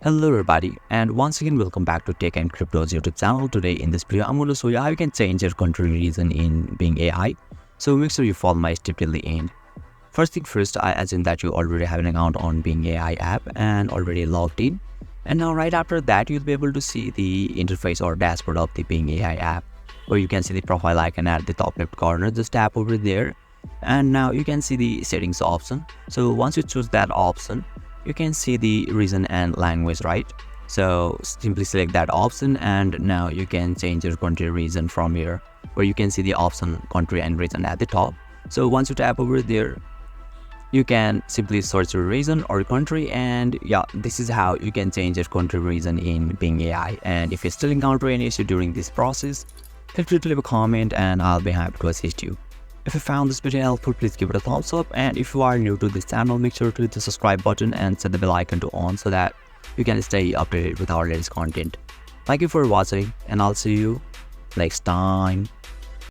Hello everybody, and once again welcome back to Tech and Crypto's YouTube channel. Today in this video I'm going to show you how you can change your country region in Bing AI. So make sure you follow my step till the end. First thing first, I assume that you already have an account on Bing AI app and already logged in. And now right after that you'll be able to see the interface or dashboard of the Bing AI app, where you can see the profile icon at the top left corner. Just tap over there and now you can see the settings option. So once you choose that option, you can see the region and language, right? So simply select that option and now you can change your country region from here, where you can see the option country and region at the top. So once you tap over there, you can simply search your region or country, and yeah, this is how you can change your country region in Bing AI. And if you still encounter any issue during this process, feel free to leave a comment and I'll be happy to assist you. If you found this video helpful, please give it a thumbs up, and if you are new to this channel, make sure to hit the subscribe button and set the bell icon to on so that you can stay updated with our latest content. Thank you for watching and I'll see you next time.